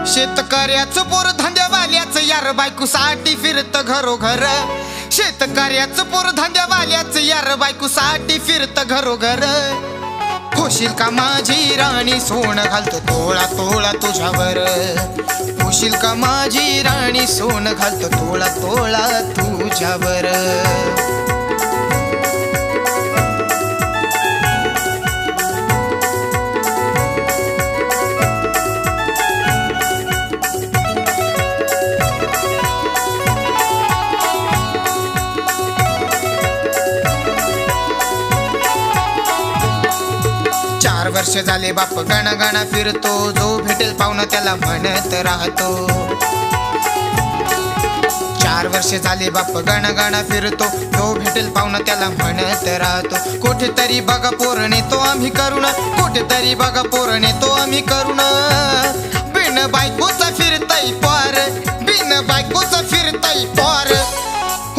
शेतकऱ्याचं पोर धंद्यावाल्याचं यार बायकोसाठी फिरत घरोघर. शेतकऱ्याचं पोर धंद्यावाल्याचं यार बायकोसाठी फिरत घरोघर. होशील का माझी राणी सोनं घालतो तोळा तोळा तुझ्यावर. होशील का माझी राणी सोनं घालतो तोळा तोळा तुझ्यावर. 4 वर्ष झाले बाप गणगणा फिरतो. जो भेटेल पाहुणा त्याला म्हणत राहतो. 4 वर्ष झाले बाप गणगणा फिरतो. जो भेटेल पाहुणा त्याला म्हणत राहतो. कुठेतरी बघा पोरणे तो आम्ही करून. कुठेतरी बघा पोरणे तो आम्ही करून. बिन बायकोचा फिरताई पार. बिन बायकोचा फिरताई पार.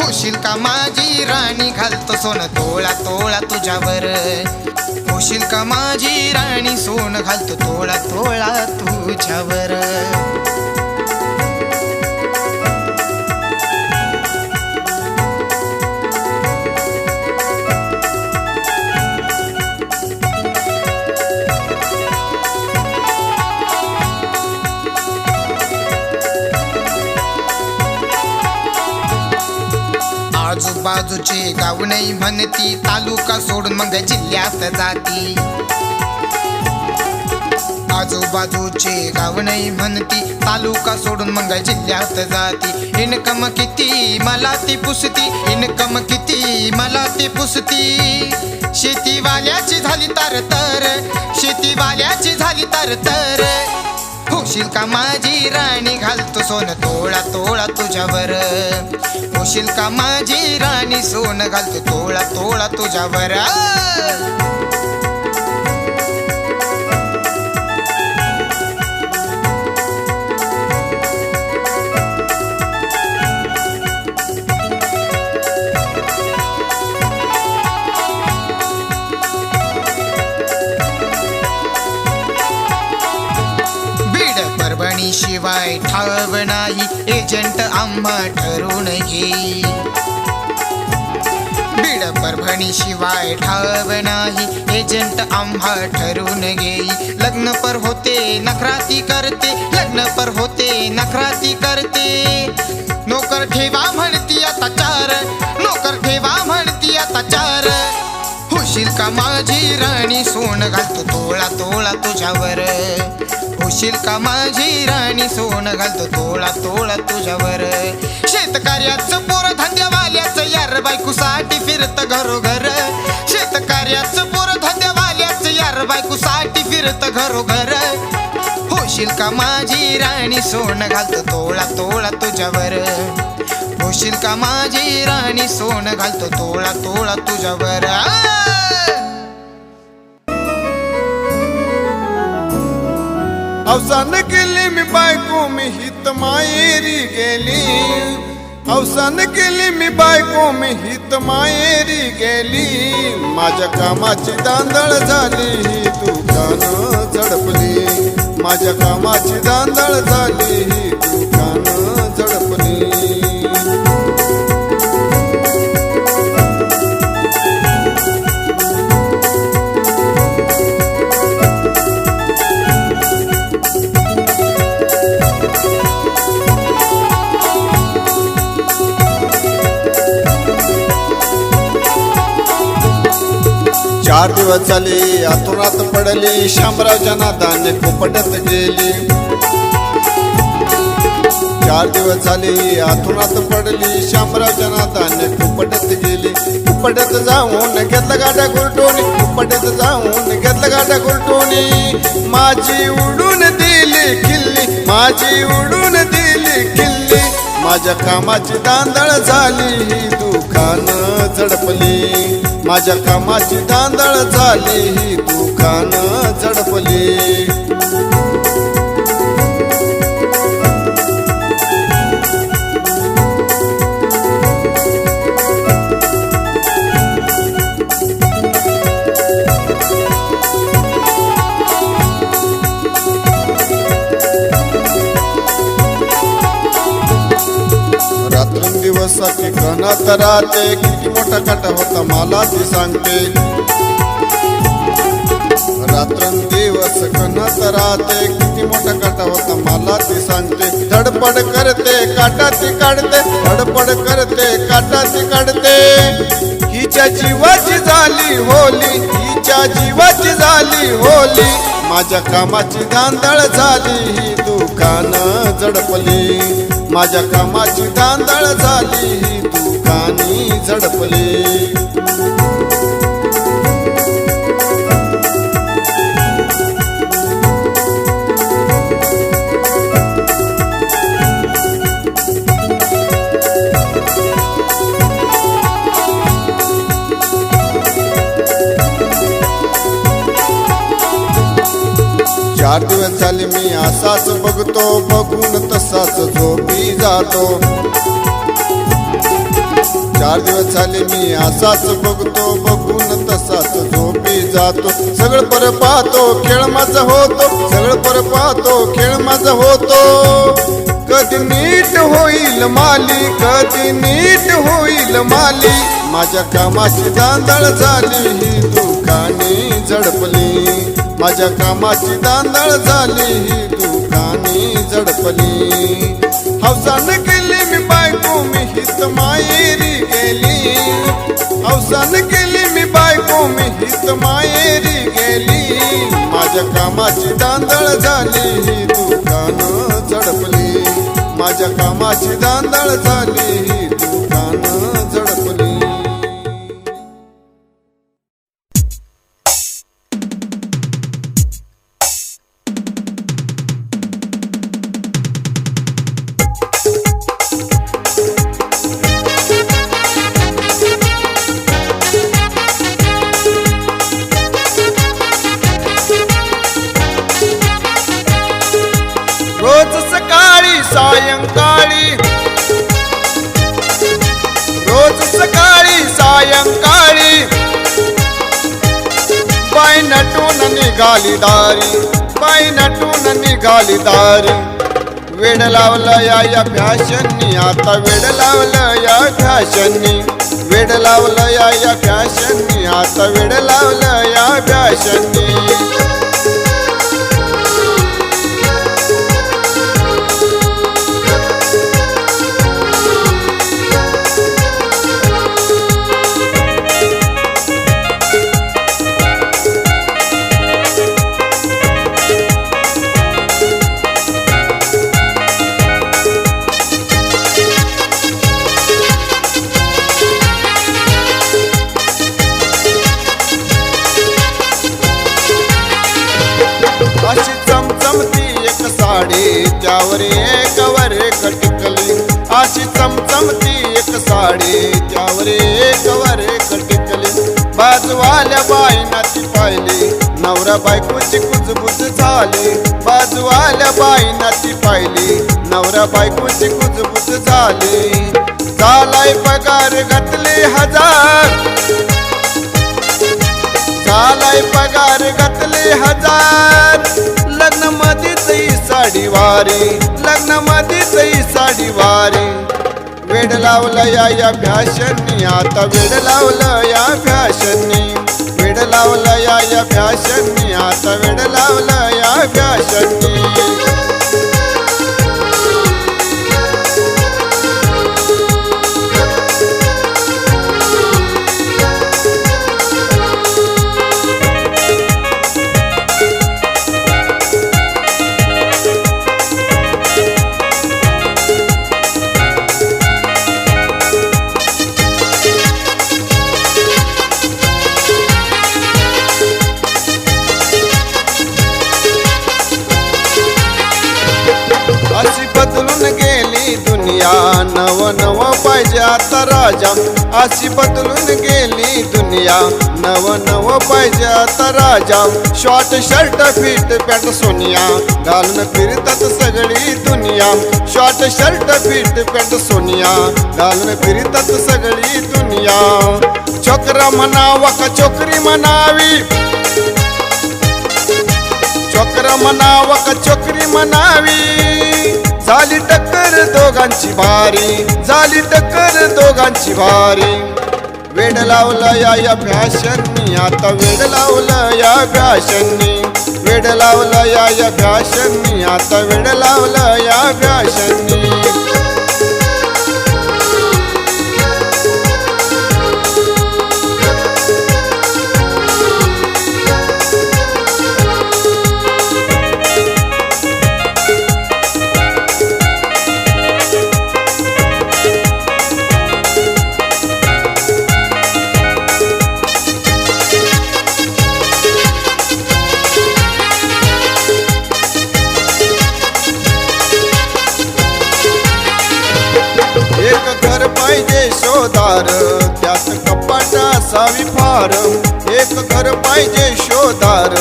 होशील का माझी राणी घालतो सोनं तोळा तोळा तुझ्यावर. होशील का माझी राणी सोनं घालतो तोळा तोळा तुझ्यावर. आजूबाजूचे गाव नाही म्हणती. तालुका सोडून मग जिल्ह्यात जाती. आजूबाजूचे गाव नाही म्हणती. तालुका सोडून मग जिल्ह्यात जाती. इनकम किती मला ती पुसती. इनकम किती मला ती पुसती. शेतीवाल्याची झाली तर तर. शेतीवाल्याची झाली तर तर. होशील का माझी राणी घालतो सोनं तोळा तोळा तुझ्यावर. होशील का माझी राणी सोनं घालतो तोळा तोळा तुझ्यावर. शिवाय ठाव नाही. एजंट आम्हा ठरवून घेई. बीड परभणी शिवाय ठाव नाही. एजंट आम्हा ठरवून घेई. लग्न पर होते नखराती करते. लग्न पर होते नखराती करते. नोकर ठेवा म्हणती आता 4. नोकर ठेवा म्हणती आता 4. होशील का माझी राणी सोनं घालतो तोळा तोळा तुझ्यावर. होशील का माझी राणी सोनं घालतो तोळा तोळा तुझ्यावर. शेतकऱ्याचं पोर धंद्यावाल्याचं यार बायकोसाठी फिरत घरोघर. शेतकऱ्याचं पोर धंद्यावाल्याचं यार बायकोसाठी फिरत घरोघर. होशील का माझी राणी सोनं घालतो तोळा तोळा तुझ्यावर. होशील का माझी राणी सोनं घालतो तोळा तोळा तुझ्यावर. अवसान केली मी बायको मी हित मायेरी गेली. अवसान केली मी बायको मी हित मायेरी गेली. माझ्या कामाची दांदळ झाली ही दुकानं झडपली. माझ्या कामाची दांदळ झाली ही दुकानं झडपली. 4 दिवस झाले आतुरात पडली. शामरावच्या नादाने कुपटत गेली. 4 दिवस झाले आतुरात पडली. शामरावच्या नादाने कुपटत गेली. कुपटत जाऊन घेतलं गाड्या गुरटोनी. कुपटत जाऊन घेतलं गाड्या गुरटोनी. माझी उडून दिली खिल्ली. माझी उडून दिली खिल्ली. माझ्या कामाची दांदळ झाली ही दुकानं झडपली. माझ्या कामाची दांदळ झाली ही दुकानं झडपली. सखी कणत राहते किती मोठा काटा होता मला ती सांगते रात्रंदिवस कणत राहते किती मोठा काटा होता मला ती सांगते धडपड करते काटा ती काढते धडपड करते काटा ती काढते हिच्या जीवाची झाली होली हिच्या जीवाची झाली होली माझ्या कामाची धांदळ झाली ही दुकानं झडपली माझ्या कामाची धांदळ झाली ही दुकानी झडपली 4 दिवस झाले मी असाच बघतो बघून तसाच झोपी जातो 4 दिवस झाले मी असाच बघतो बघून तसाच झोपी जातो सगळं पर पाहतो खेळ माझा होतो सगळं पर पाहतो खेळ माझा होतो कधी नीट होईल माली कधी नीट होईल माली माझ्या कामाची दांदळ झाली ही दुकानी झडपली माझ्या कामाची दांदळ झाली ही दुकानी झडपली हौसान केली मी बायको मी हित मायेरी गेली हौसान केली मी बायको मी हित मायेरी गेली माझ्या कामाची दांदळ झाली ही दुकान झडपली माझ्या कामाची दांदळ झाली ही दुकान झडपली रोज सकाळी सायंकाळी रोज सकाळी सायंकाळी बाई नटून निघाली दारी बाई नटून निघाली दारी वेड लावलं या फॅशननी आता वेड लावलं या फॅशननी वेड लावलं या फॅशननी आता वेड लावलं या फॅशननी अशी चमचमती एक साडी त्यावर एकवर एक टिकली अशी चमचमती एक साडी त्यावर एकवर एक टिकली बाजूवाल्या बाईना ती पाहिली नवरा बायकोची कुजबुज झाली बाजूवाल्या बाईना ती पाहिली नवरा बायकोची कुजबुज झाली झालाय पगार घातले 1000 झालाय पगार घातले 1000 लग्न मध्येच ही साडी वारी लग्न मध्येच ही साडी वारी वेड लावलं या फॅशननी आता वेड लावलं या फॅशननी वेड लावलं या फॅशननी आता वेड लावलं या फॅशननी अशी बदलून गेली दुनिया नव नव पाहिजे आता राजा अशी बदलून गेली दुनिया नव नव पाहिजे आता राजा शॉर्ट शर्ट फिट पॅन्ट सोनिया घालून फिरतात सगळी दुनिया शॉर्ट शर्ट फिट पॅन्ट सोनिया घालून फिरतात सगळी दुनिया छोकरा म्हणावा का छोकरी म्हणावी छोकरा म्हणावा का छोकरी म्हणावी झाली टक्कर दोघांची भारी, झाली टक्कर दोघांची भारी. वेड लावलं या फॅशननी, आता वेड लावलं या फॅशननी, वेड लावलं या फॅशननी, आता वेड लावलं या फॅशननी. एक घर पाहिजे शोधार, त्यात कपाट असावी फार. एक घर पाहिजे शोधार,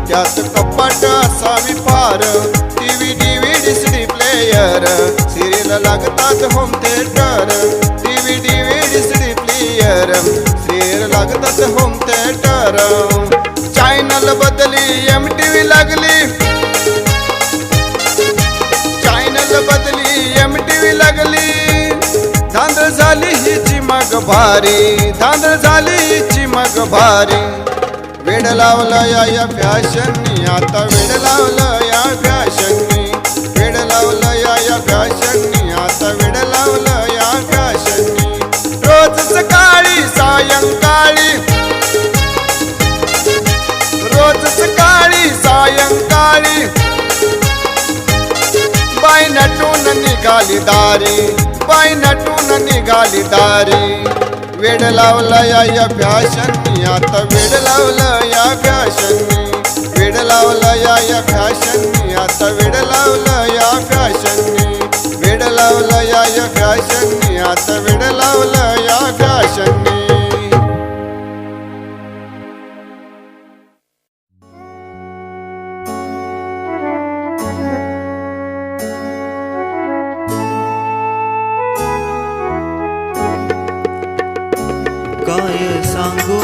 त्यात कपाट असावी फार. TV DVD CD player, serial लागतात home theatre. TV DVD CD player, serial लागतात होम थिएटर. चॅनल बदली MTV लागली, चॅनल बदली MTV लागली. धांदळ झाली हिची मग भारी, धांदळ झाली हिची मग भारी. वेड लावलं या फॅशननी, आता वेड लावलं या फॅशननी, वेड लावलं या फॅशननी, आता वेड लावलं या फॅशननी. रोज सकाळी सायंकाळी, रोज सकाळी सायंकाळी, बाई नटून निघाली दारी, बाई नटून निघाली दारी. वेड लावलं या फॅशननी, आता वेड लावलं या फॅशननी, वेड लावलं या फॅशननी, आता वेड लावलं या फॅशननी, वेड लावलं या फॅशननी, आता वेड लावलं या फॅशननी. काय सांगू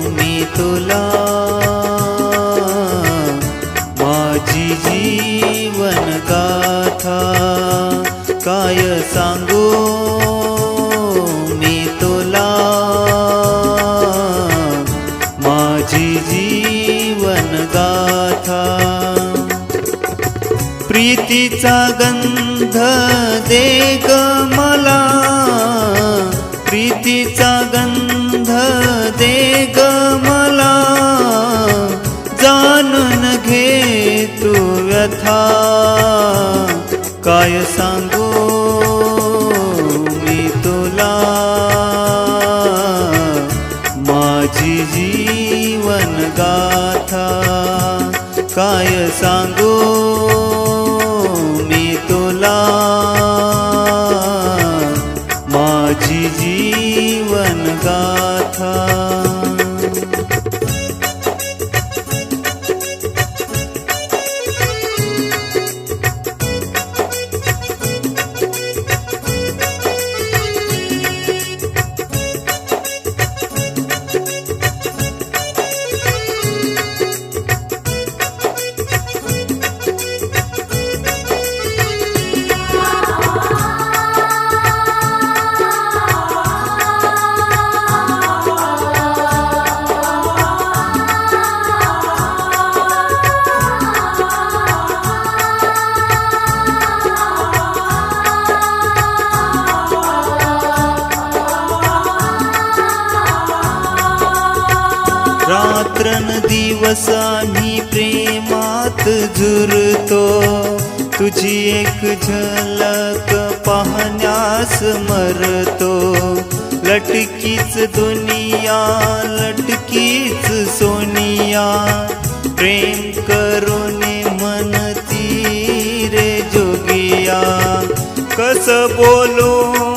मी तुला माझी जीवन गाथा. काय सांगू मी तुला माझी जीवन गाथा. प्रीतीचा गंध दे ग मला, प्रीतीचा गंध दे ग मला. जाणून घे तू व्यथा. काय सांगू मी तुला माझी जीवन गाथा. काय सांगू मी तुला माझी जीवन गाथा. रात्रन दिवस आम्ही प्रेमात झुरतो. तुझी एक झलक पाहण्यास मरतो. लटकीच दुनिया लटकीच सोनिया. प्रेम करून म्हणती रे जोगिया. कस बोलू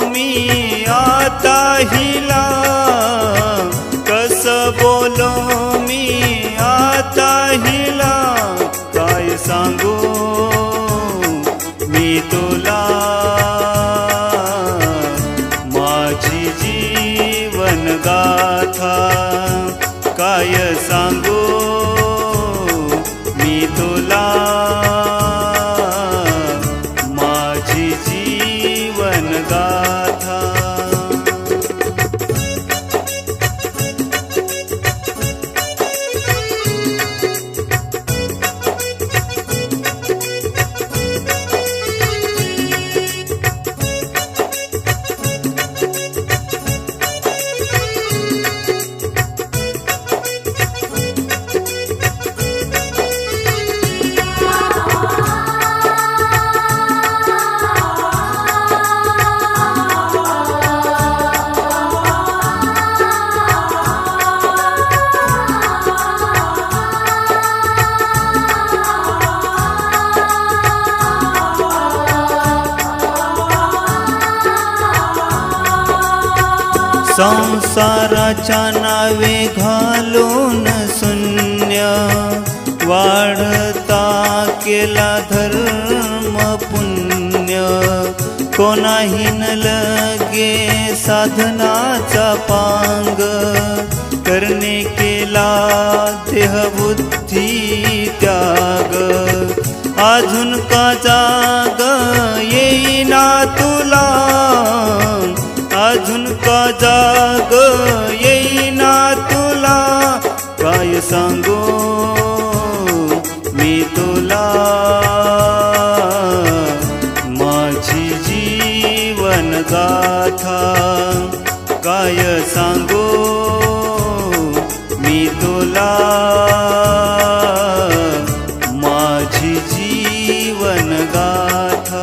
मी आता हिला. कस बोलो मी आता हिला. काय सांगू मी तुला माझी जीवन गाथा. काय सांगू मी तुला संसाराच्या नावे घालून शून्य वाढता केला धर्म पुण्य कोणाही न लगे साधनाचा पांग करणे केला देहबुद्धी त्याग अजून का जाग येईना तुला अजून का जाग येईना तुला काय सांगू मी तुला माझी जीवन गाथा काय सांगू मी तुला माझी जीवन गाथा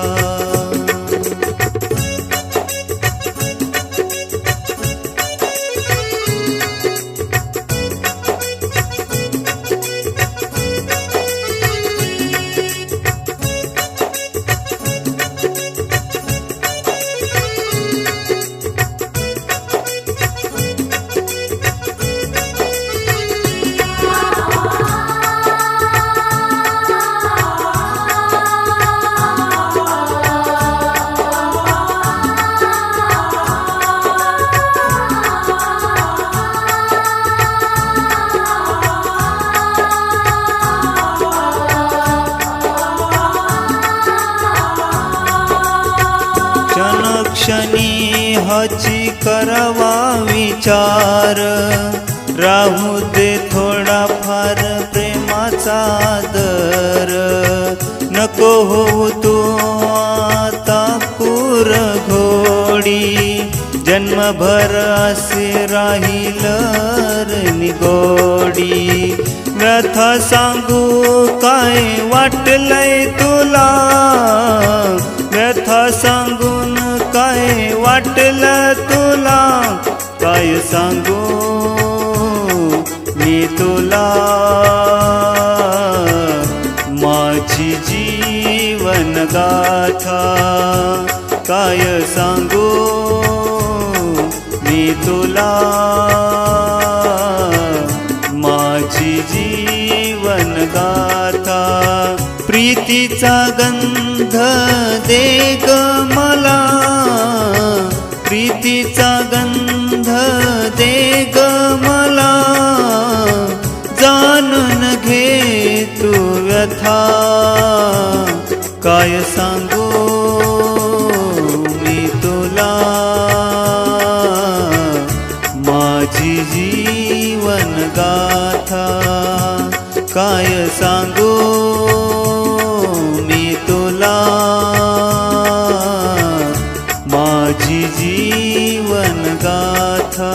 क्षणी हाची करवा विचार राहू दे थोडा फार प्रेमाचा दर नको हो तू आता कुर घोडी जन्मभर असे राहील निगोडी व्यथा सांगू काय वाटलंय तुला व्यथा सांगून काय वाटलं तुला काय सांगू मी तुला माझी जीवन गाथा काय सांगू मी तुला माझी जीवन गाथा प्रीतीचा गंध दे ग मला प्रीतीचा गंध दे ग मला जाणून घे तू व्यथा काय सांगू मी तुला माझी जीवन गाथा काय सांगू मी तुला माझी जीवन गाथा